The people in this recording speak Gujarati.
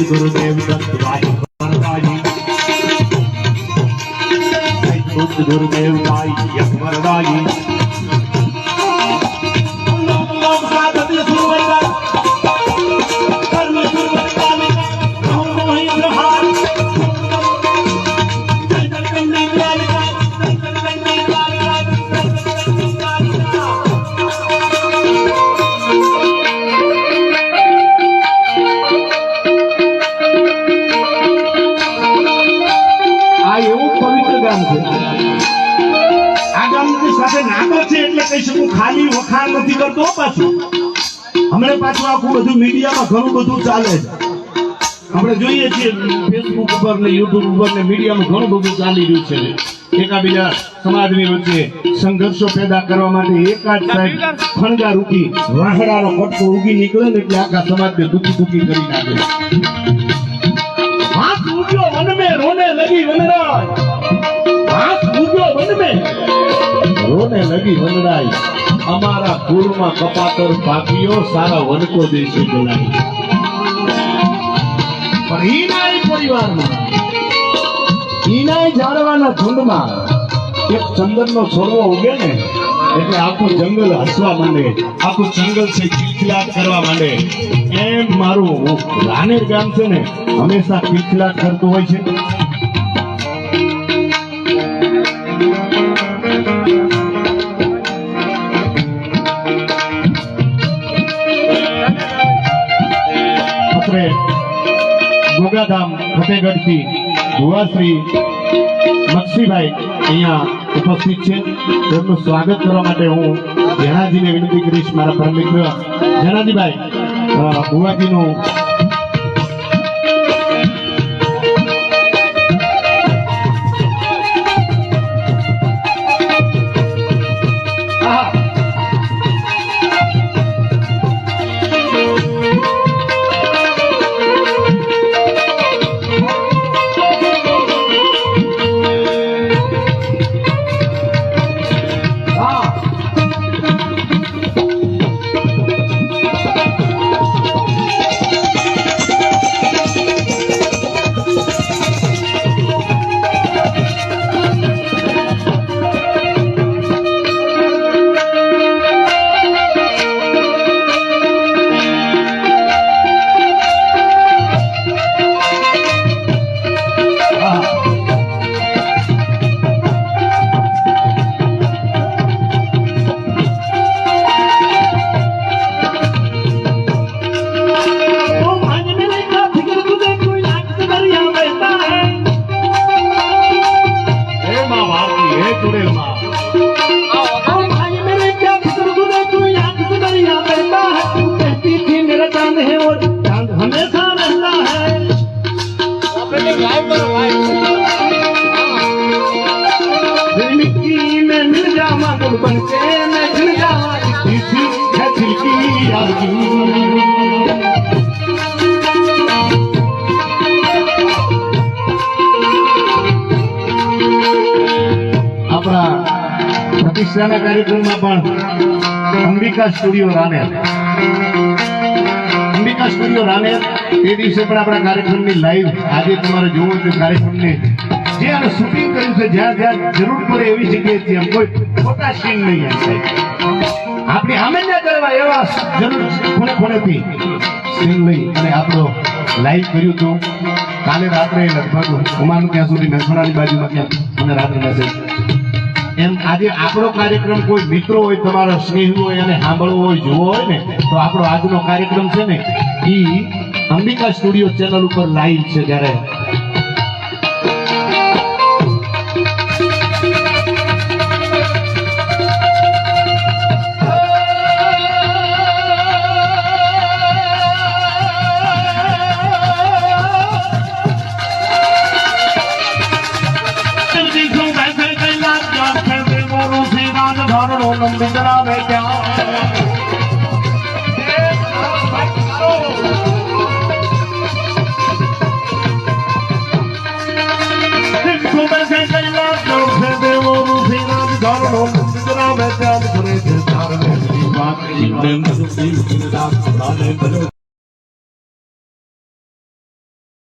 गुरुदेव दत्त भाई वरदाई गुरुदेव भाई वरदाई खाली वखाण नहीं करतो पाछू हमने पाछू आखू બધું મીડિયામાં ઘણું બધું ચાલે છે આપણે જોઈએ છીએ ફેસબુક ઉપર ને યુટ્યુબ ઉપર ને મીડિયામાં ઘણું બધું ચાલી રહ્યું છે એકાબીજા સમાજની વચ્ચે સંઘર્ષો પેદા કરવા માટે એકાદ સાહેબ ખણગા રૂકી વાહડાનો કટકો ઉગી નીકળે ને એટલે આખા સમાજને દુખી દુખી કરી નાખે હાથ ઉગ્યો વન મે રોને લગી વનરાય હાથ ઉગ્યો વન મે रोने लगी वनराई हमारा कुल में कपातर पापियों सारा वन को देशे जलाई पर ईनाई परिवार में ईनाई झाड़वाना झुंड में एक चंदन नो छोड़वो उगे ने એટલે આખું જંગલ હસવા માંડે આખું જંગલ છે કિલકિલાટ કરવા માંડે એમ મારું રાનેર ગામ છે ને હંમેશા કિલકિલાટ કરતું હોય છે गोगाधाम फतेहगढ़ की भुवाश्री मक्षीभाई अहींया उपस्थित है તેમનું સ્વાગત કરવા માટે હું જનાજીને વિનંતી કરીશ મારા પરમ મિત્ર જનાજીભાઈ ભુવાજીનું प्रतिष्ठाना कार्यक्रम में अंबिका स्टूडियो रानेर ते दिवसे पण आपणा कार्यक्रम ની લાઈવ આજે તમારે જોવો તો કાર્યક્રમ ને જે આને શૂટિંગ કર્યું છે જ્યાં જ્યાં જરૂર પડે એવી જગ્યાએ ત્યાં કોઈ ખોટા સીન નહીં આવે આપણી સામે ન કરવા એવા જરૂર ખૂણે ખૂણેથી સીન લઈ અને આપણો લાઈવ કર્યું તો કાલે રાત્રે લગભગ ઉમાનું ત્યાં સુધી મેસણાની બાજુમાં ત્યાં મને રાત્રે મેસેજ એમ આજે આપણો કાર્યક્રમ કોઈ મિત્રો હોય તમારો સ્નેહી હોય અને સાંભળવો હોય જોવો હોય ને તો આપણો આજનો કાર્યક્રમ છે ને ઈ અંબિકા સ્ટુડિયો ચેનલ ઉપર લાઈવ છે ત્યારે बिंदरा में क्या જાણો ગુજરા મેં ચાંદ કરે છે તારને શ્રી વાત